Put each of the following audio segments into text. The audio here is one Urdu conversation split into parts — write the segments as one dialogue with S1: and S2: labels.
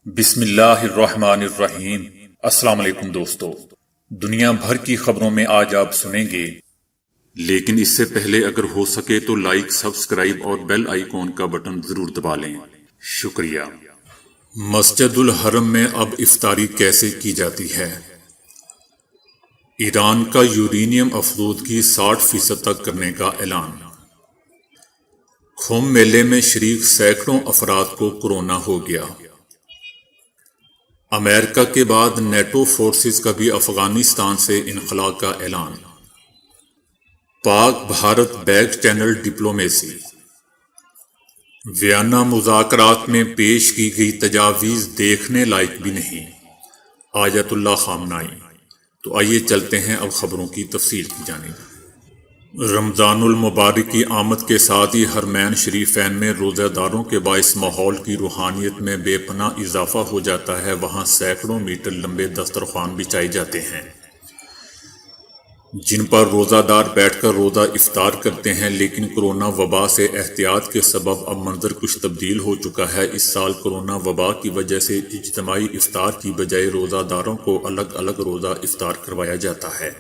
S1: بسم اللہ الرحمن الرحیم۔ السلام علیکم دوستو، دنیا بھر کی خبروں میں آج آپ سنیں گے، لیکن اس سے پہلے اگر ہو سکے تو لائک، سبسکرائب اور بیل آئیکن کا بٹن ضرور دبا لیں، شکریہ۔ مسجد الحرم میں اب افطاری کیسے کی جاتی ہے؟ ایران کا یورینیم افزودگی 60% تک کرنے کا اعلان۔ کمبھ میلے میں شریک سینکڑوں افراد کو کورونا ہو گیا۔ امریکہ کے بعد نیٹو فورسز کا بھی افغانستان سے انخلاء کا اعلان۔ پاک Bharat back channel diplomacy. Vienna مذاکرات میں پیش کی گئی تجاویز دیکھنے لائق بھی نہیں، آیت اللہ خامنائی۔ تو آئیے چلتے ہیں اب خبروں کی تفصیل کی جانب۔ رمضان المبارک کی آمد کے ساتھ ہی حرمین شریفین میں روزہ داروں کے باعث ماحول کی روحانیت میں بے پناہ اضافہ ہو جاتا ہے۔ وہاں سینکڑوں میٹر لمبے دسترخوان بچھائے جاتے ہیں جن پر روزہ دار بیٹھ کر روزہ افطار کرتے ہیں، لیکن کورونا وبا سے احتیاط کے سبب اب منظر کچھ تبدیل ہو چکا ہے۔ اس سال کورونا وبا کی وجہ سے اجتماعی افطار کی بجائے روزہ داروں کو الگ الگ روزہ افطار کروایا جاتا ہے۔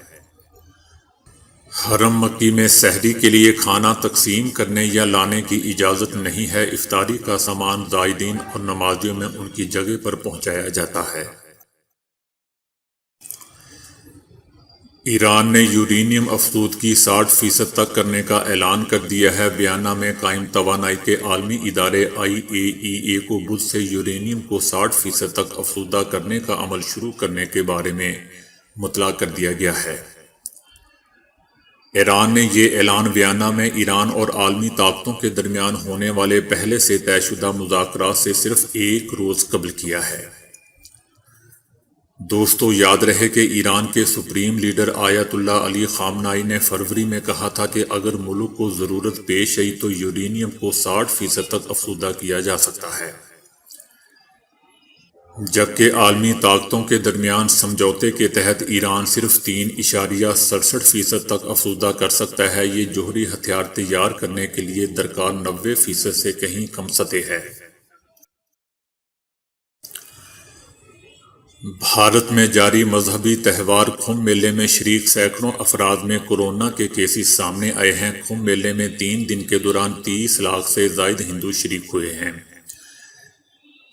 S1: حرم مکی میں سحری کے لیے کھانا تقسیم کرنے یا لانے کی اجازت نہیں ہے۔ افطاری کا سامان زائرین اور نمازیوں میں ان کی جگہ پر پہنچایا جاتا ہے۔ ایران نے یورینیم افزودگی 60% تک کرنے کا اعلان کر دیا ہے۔ ویانا میں قائم توانائی کے عالمی ادارے IAEA کو بدھ سے یورینیم کو 60% تک افزودہ کرنے کا عمل شروع کرنے کے بارے میں مطلع کر دیا گیا ہے۔ ایران نے یہ اعلان ویانا میں ایران اور عالمی طاقتوں کے درمیان ہونے والے پہلے سے طے شدہ مذاکرات سے صرف ایک روز قبل کیا ہے۔ دوستو، یاد رہے کہ ایران کے سپریم لیڈر آیت اللہ علی خامنائی نے فروری میں کہا تھا کہ اگر ملک کو ضرورت پیش آئی تو یورینیم کو 60% تک افزودہ کیا جا سکتا ہے، جبکہ عالمی طاقتوں کے درمیان سمجھوتے کے تحت ایران صرف 3.67% تک افزودہ کر سکتا ہے۔ یہ جوہری ہتھیار تیار کرنے کے لیے درکار 90% سے کہیں کم سطح ہے۔ بھارت میں جاری مذہبی تہوار کمبھ میلے میں شریک سینکڑوں افراد میں کورونا کے کیسز سامنے آئے ہیں۔ کمبھ میلے میں 3 دن کے دوران 30 لاکھ سے زائد ہندو شریک ہوئے ہیں۔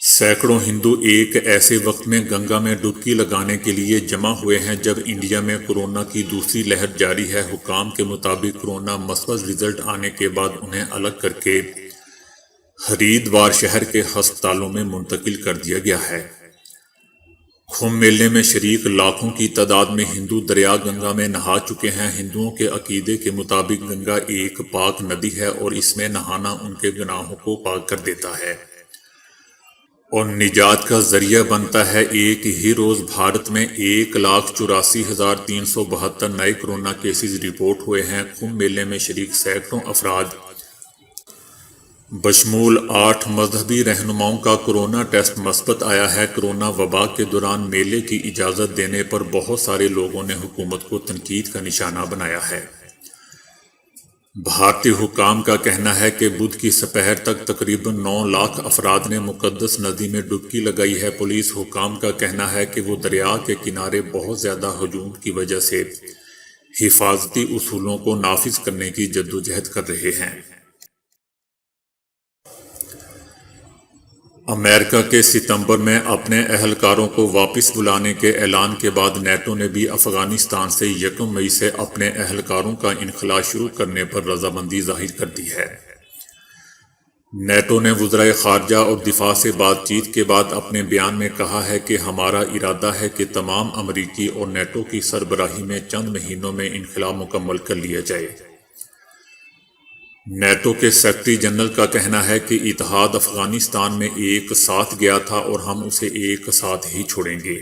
S1: سینکڑوں ہندو ایک ایسے وقت میں گنگا میں ڈبکی لگانے کے لیے جمع ہوئے ہیں جب انڈیا میں کورونا کی دوسری لہر جاری ہے۔ حکام کے مطابق کورونا مثبت رزلٹ آنے کے بعد انہیں الگ کر کے ہریدوار شہر کے ہسپتالوں میں منتقل کر دیا گیا ہے۔ کمبھ میلے میں شریک لاکھوں کی تعداد میں ہندو دریا گنگا میں نہا چکے ہیں۔ ہندوؤں کے عقیدے کے مطابق گنگا ایک پاک ندی ہے اور اس میں نہانا ان کے گناہوں کو پاک کر دیتا ہے اور نجات کا ذریعہ بنتا ہے۔ ایک ہی روز بھارت میں 1,84,372 نئے کورونا کیسز رپورٹ ہوئے ہیں۔ کمبھ میلے میں شریک سینکڑوں افراد بشمول 8 مذہبی رہنماؤں کا کورونا ٹیسٹ مثبت آیا ہے۔ کورونا وبا کے دوران میلے کی اجازت دینے پر بہت سارے لوگوں نے حکومت کو تنقید کا نشانہ بنایا ہے۔ بھارتی حکام کا کہنا ہے کہ بدھ کی سپہر تک تقریباً 9 لاکھ افراد نے مقدس ندی میں ڈبکی لگائی ہے۔ پولیس حکام کا کہنا ہے کہ وہ دریا کے کنارے بہت زیادہ ہجوم کی وجہ سے حفاظتی اصولوں کو نافذ کرنے کی جدوجہد کر رہے ہیں۔ امریکہ کے ستمبر میں اپنے اہلکاروں کو واپس بلانے کے اعلان کے بعد نیٹو نے بھی افغانستان سے 1 مئی سے اپنے اہلکاروں کا انخلاء شروع کرنے پر رضامندی ظاہر کر دی ہے۔ نیٹو نے وزرائے خارجہ اور دفاع سے بات چیت کے بعد اپنے بیان میں کہا ہے کہ ہمارا ارادہ ہے کہ تمام امریکی اور نیٹو کی سربراہی میں چند مہینوں میں انخلاء مکمل کر لیا جائے۔ نیٹو کے سیکرٹری جنرل کا کہنا ہے کہ اتحاد افغانستان میں ایک ساتھ گیا تھا اور ہم اسے ایک ساتھ ہی چھوڑیں گے۔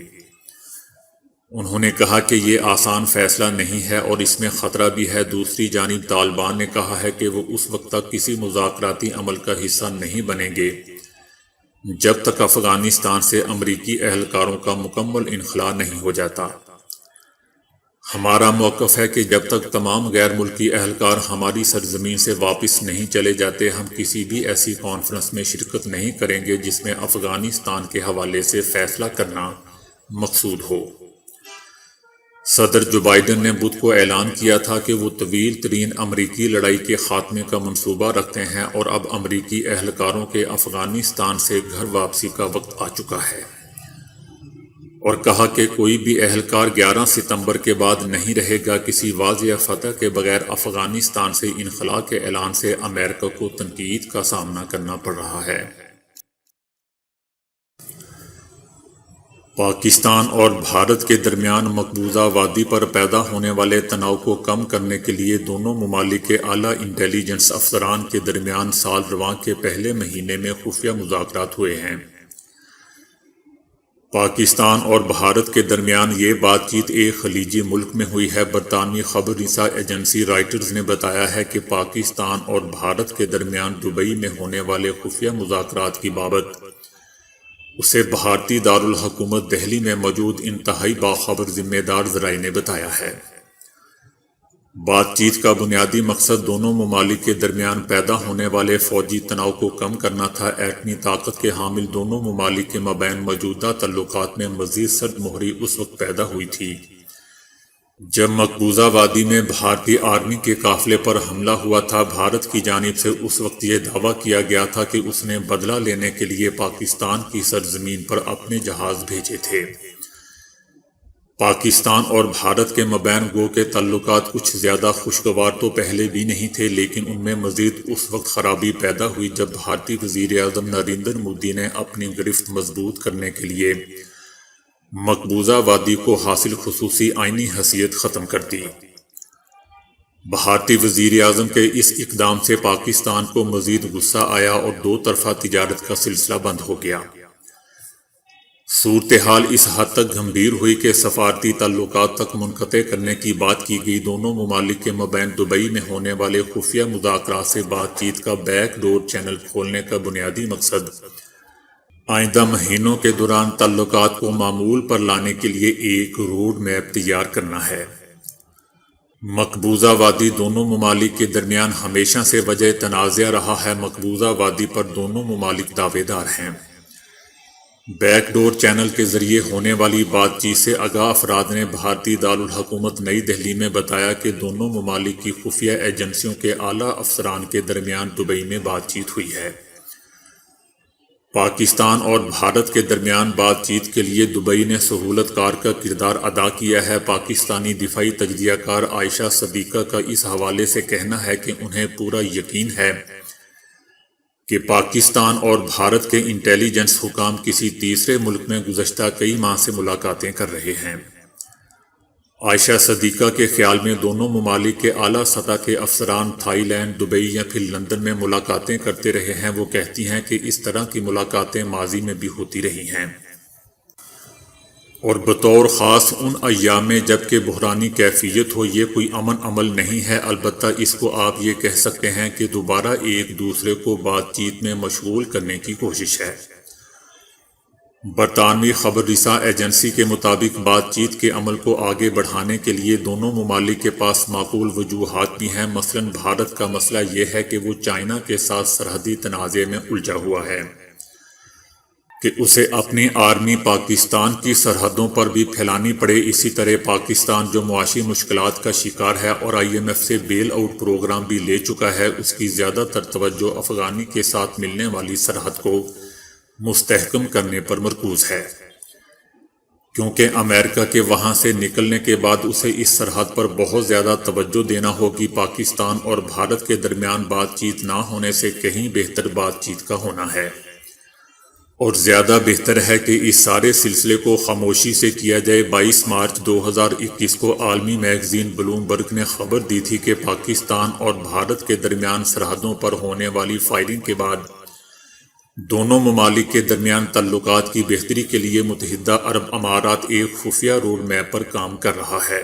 S1: انہوں نے کہا کہ یہ آسان فیصلہ نہیں ہے اور اس میں خطرہ بھی ہے۔ دوسری جانب طالبان نے کہا ہے کہ وہ اس وقت تک کسی مذاکراتی عمل کا حصہ نہیں بنیں گے جب تک افغانستان سے امریکی اہلکاروں کا مکمل انخلاء نہیں ہو جاتا۔ ہمارا موقف ہے کہ جب تک تمام غیر ملکی اہلکار ہماری سرزمین سے واپس نہیں چلے جاتے ہم کسی بھی ایسی کانفرنس میں شرکت نہیں کریں گے جس میں افغانستان کے حوالے سے فیصلہ کرنا مقصود ہو۔ صدر جو بائیڈن نے بدھ کو اعلان کیا تھا کہ وہ طویل ترین امریکی لڑائی کے خاتمے کا منصوبہ رکھتے ہیں اور اب امریکی اہلکاروں کے افغانستان سے گھر واپسی کا وقت آ چکا ہے، اور کہا کہ کوئی بھی اہلکار 11 ستمبر کے بعد نہیں رہے گا۔ کسی واضح فتح کے بغیر افغانستان سے انخلاء کے اعلان سے امریکہ کو تنقید کا سامنا کرنا پڑ رہا ہے۔ پاکستان اور بھارت کے درمیان مقبوضہ وادی پر پیدا ہونے والے تناؤ کو کم کرنے کے لیے دونوں ممالک کے اعلیٰ انٹیلی جنس افسران کے درمیان سال رواں کے پہلے مہینے میں خفیہ مذاکرات ہوئے ہیں۔ پاکستان اور بھارت کے درمیان یہ بات چیت ایک خلیجی ملک میں ہوئی ہے۔ برطانوی خبر رساں ایجنسی رائٹرز نے بتایا ہے کہ پاکستان اور بھارت کے درمیان دبئی میں ہونے والے خفیہ مذاکرات کی بابت اسے بھارتی دارالحکومت دہلی میں موجود انتہائی باخبر ذمہ دار ذرائع نے بتایا ہے۔ بات چیت کا بنیادی مقصد دونوں ممالک کے درمیان پیدا ہونے والے فوجی تناؤ کو کم کرنا تھا۔ ایٹمی طاقت کے حامل دونوں ممالک کے مابین موجودہ تعلقات میں مزید سرد مہری اس وقت پیدا ہوئی تھی جب مقبوضہ وادی میں بھارتی آرمی کے قافلے پر حملہ ہوا تھا۔ بھارت کی جانب سے اس وقت یہ دعویٰ کیا گیا تھا کہ اس نے بدلہ لینے کے لیے پاکستان کی سرزمین پر اپنے جہاز بھیجے تھے۔ پاکستان اور بھارت کے مابین گو کے تعلقات کچھ زیادہ خوشگوار تو پہلے بھی نہیں تھے، لیکن ان میں مزید اس وقت خرابی پیدا ہوئی جب بھارتی وزیر اعظم نریندر مودی نے اپنی گرفت مضبوط کرنے کے لیے مقبوضہ وادی کو حاصل خصوصی آئینی حیثیت ختم کر دی۔ بھارتی وزیر اعظم کے اس اقدام سے پاکستان کو مزید غصہ آیا اور دو طرفہ تجارت کا سلسلہ بند ہو گیا۔ صورتحال اس حد تک گمبھیر ہوئی کہ سفارتی تعلقات تک منقطع کرنے کی بات کی گئی۔ دونوں ممالک کے مابین دبئی میں ہونے والے خفیہ مذاکرات سے بات چیت کا بیک ڈور چینل کھولنے کا بنیادی مقصد آئندہ مہینوں کے دوران تعلقات کو معمول پر لانے کے لیے ایک روڈ میپ تیار کرنا ہے۔ مقبوضہ وادی دونوں ممالک کے درمیان ہمیشہ سے وجہ تنازع رہا ہے۔ مقبوضہ وادی پر دونوں ممالک دعوے دار ہیں۔ بیک ڈور چینل کے ذریعے ہونے والی بات چیت سے آگاہ افراد نے بھارتی دارالحکومت نئی دہلی میں بتایا کہ دونوں ممالک کی خفیہ ایجنسیوں کے اعلیٰ افسران کے درمیان دبئی میں بات چیت ہوئی ہے۔ پاکستان اور بھارت کے درمیان بات چیت کے لیے دبئی نے سہولت کار کا کردار ادا کیا ہے۔ پاکستانی دفاعی تجزیہ کار عائشہ صدیقہ کا اس حوالے سے کہنا ہے کہ انہیں پورا یقین ہے کہ پاکستان اور بھارت کے انٹیلی جنس حکام کسی تیسرے ملک میں گزشتہ کئی ماہ سے ملاقاتیں کر رہے ہیں۔ عائشہ صدیقہ کے خیال میں دونوں ممالک کے اعلیٰ سطح کے افسران تھائی لینڈ، دبئی یا پھر لندن میں ملاقاتیں کرتے رہے ہیں۔ وہ کہتی ہیں کہ اس طرح کی ملاقاتیں ماضی میں بھی ہوتی رہی ہیں، اور بطور خاص ان ایام میں جب کہ بحرانی کیفیت ہو۔ یہ کوئی امن عمل نہیں ہے، البتہ اس کو آپ یہ کہہ سکتے ہیں کہ دوبارہ ایک دوسرے کو بات چیت میں مشغول کرنے کی کوشش ہے۔ برطانوی خبر رساں ایجنسی کے مطابق بات چیت کے عمل کو آگے بڑھانے کے لیے دونوں ممالک کے پاس معقول وجوہات بھی ہیں۔ مثلاً بھارت کا مسئلہ یہ ہے کہ وہ چائنا کے ساتھ سرحدی تنازع میں الجھا ہوا ہے کہ اسے اپنی آرمی پاکستان کی سرحدوں پر بھی پھیلانی پڑے۔ اسی طرح پاکستان جو معاشی مشکلات کا شکار ہے اور IMF سے بیل آؤٹ پروگرام بھی لے چکا ہے، اس کی زیادہ تر توجہ افغانی کے ساتھ ملنے والی سرحد کو مستحکم کرنے پر مرکوز ہے، کیونکہ امریکہ کے وہاں سے نکلنے کے بعد اسے اس سرحد پر بہت زیادہ توجہ دینا ہوگی۔ پاکستان اور بھارت کے درمیان بات چیت نہ ہونے سے کہیں بہتر بات چیت کا ہونا ہے، اور زیادہ بہتر ہے کہ اس سارے سلسلے کو خاموشی سے کیا جائے۔ 22 مارچ 2021 کو عالمی میگزین بلومبرگ نے خبر دی تھی کہ پاکستان اور بھارت کے درمیان سرحدوں پر ہونے والی فائرنگ کے بعد دونوں ممالک کے درمیان تعلقات کی بہتری کے لیے متحدہ عرب امارات ایک خفیہ روڈ میپ پر کام کر رہا ہے۔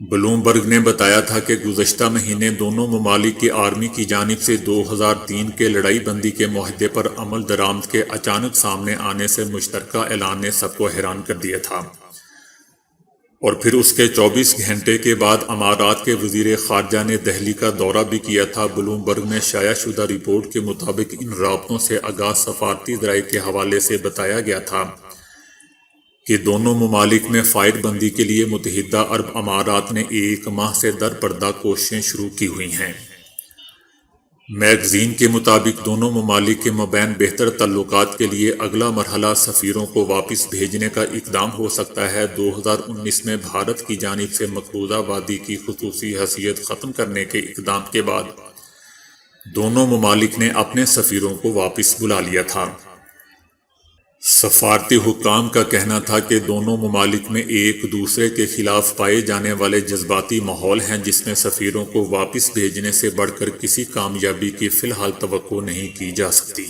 S1: بلومبرگ نے بتایا تھا کہ گزشتہ مہینے دونوں ممالک کی آرمی کی جانب سے 2003 کے لڑائی بندی کے معاہدے پر عمل درآمد کے اچانک سامنے آنے سے مشترکہ اعلان نے سب کو حیران کر دیا تھا۔ اور پھر اس کے 24 گھنٹے کے بعد امارات کے وزیر خارجہ نے دہلی کا دورہ بھی کیا تھا۔ بلومبرگ میں شائع شدہ رپورٹ کے مطابق ان رابطوں سے آگاہ سفارتی ذرائع کے حوالے سے بتایا گیا تھا کہ دونوں ممالک میں فائر بندی کے لیے متحدہ عرب امارات نے 1 ماہ سے درپردہ کوششیں شروع کی ہوئی ہیں۔ میگزین کے مطابق دونوں ممالک کے مابین بہتر تعلقات کے لیے اگلا مرحلہ سفیروں کو واپس بھیجنے کا اقدام ہو سکتا ہے۔ 2019 میں بھارت کی جانب سے مقبوضہ وادی کی خصوصی حیثیت ختم کرنے کے اقدام کے بعد دونوں ممالک نے اپنے سفیروں کو واپس بلا لیا تھا۔ سفارتی حکام کا کہنا تھا کہ دونوں ممالک میں ایک دوسرے کے خلاف پائے جانے والے جذباتی ماحول ہیں، جس میں سفیروں کو واپس بھیجنے سے بڑھ کر کسی کامیابی کی فی الحال توقع نہیں کی جا سکتی۔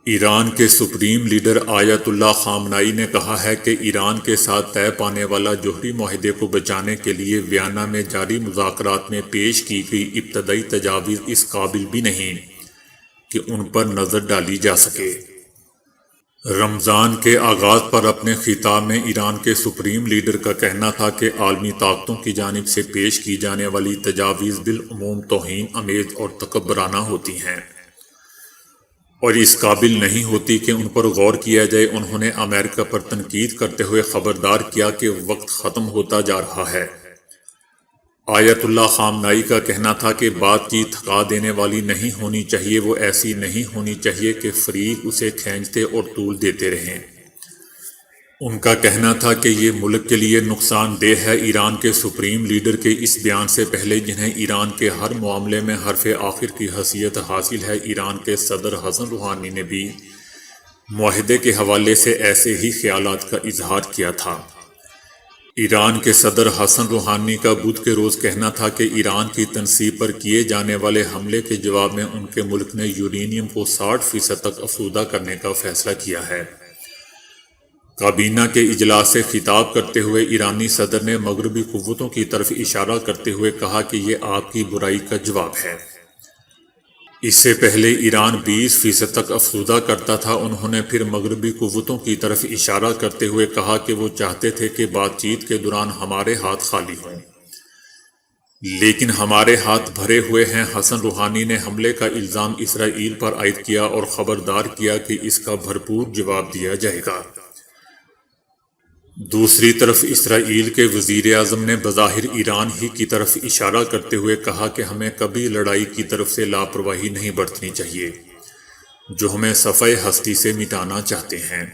S1: ایران کے سپریم لیڈر آیت اللہ خامنائی نے کہا ہے کہ ایران کے ساتھ طے پانے والا جوہری معاہدے کو بچانے کے لیے ویانا میں جاری مذاکرات میں پیش کی گئی ابتدائی تجاویز اس قابل بھی نہیں کہ ان پر نظر ڈالی جا سکے۔ رمضان کے آغاز پر اپنے خطاب میں ایران کے سپریم لیڈر کا کہنا تھا کہ عالمی طاقتوں کی جانب سے پیش کی جانے والی تجاویز بالعموم توہین آمیز اور تکبرانہ ہوتی ہیں اور اس قابل نہیں ہوتی کہ ان پر غور کیا جائے۔ انہوں نے امریکہ پر تنقید کرتے ہوئے خبردار کیا کہ وقت ختم ہوتا جا رہا ہے۔ آیت اللہ خامنائی کا کہنا تھا کہ بات چیت تھکا دینے والی نہیں ہونی چاہیے، وہ ایسی نہیں ہونی چاہیے کہ فریق اسے کھینچتے اور طول دیتے رہیں۔ ان کا کہنا تھا کہ یہ ملک کے لیے نقصان دہ ہے۔ ایران کے سپریم لیڈر کے اس بیان سے پہلے، جنہیں ایران کے ہر معاملے میں حرف آخر کی حیثیت حاصل ہے، ایران کے صدر حسن روحانی نے بھی معاہدے کے حوالے سے ایسے ہی خیالات کا اظہار کیا تھا۔ ایران کے صدر حسن روحانی کا بدھ کے روز کہنا تھا کہ ایران کی تنصیب پر کیے جانے والے حملے کے جواب میں ان کے ملک نے یورینیم کو 60% تک افزودہ کرنے کا فیصلہ کیا ہے۔ کابینہ کے اجلاس سے خطاب کرتے ہوئے ایرانی صدر نے مغربی قوتوں کی طرف اشارہ کرتے ہوئے کہا کہ یہ آپ کی برائی کا جواب ہے۔ اس سے پہلے ایران 20% تک افزودہ کرتا تھا۔ انہوں نے پھر مغربی قوتوں کی طرف اشارہ کرتے ہوئے کہا کہ وہ چاہتے تھے کہ بات چیت کے دوران ہمارے ہاتھ خالی ہوں، لیکن ہمارے ہاتھ بھرے ہوئے ہیں۔ حسن روحانی نے حملے کا الزام اسرائیل پر عائد کیا اور خبردار کیا کہ اس کا بھرپور جواب دیا جائے گا۔ دوسری طرف اسرائیل کے وزیر اعظم نے بظاہر ایران ہی کی طرف اشارہ کرتے ہوئے کہا کہ ہمیں کبھی لڑائی کی طرف سے لاپرواہی نہیں برتنی چاہیے، جو ہمیں صفحۂ ہستی سے مٹانا چاہتے ہیں۔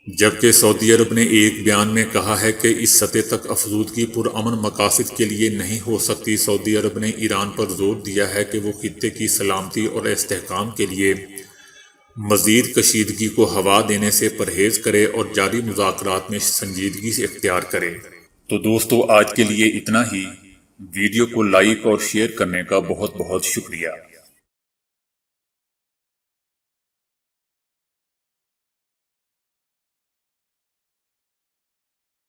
S1: جبکہ سعودی عرب نے ایک بیان میں کہا ہے کہ اس سطح تک افزودگی پرامن مقاصد کے لیے نہیں ہو سکتی۔ سعودی عرب نے ایران پر زور دیا ہے کہ وہ خطے کی سلامتی اور استحکام کے لیے مزید کشیدگی کو ہوا دینے سے پرہیز کرے اور جاری مذاکرات میں سنجیدگی سے اختیار کرے۔ تو دوستو، آج کے لیے اتنا ہی۔ ویڈیو کو لائک اور شیئر کرنے کا بہت بہت شکریہ۔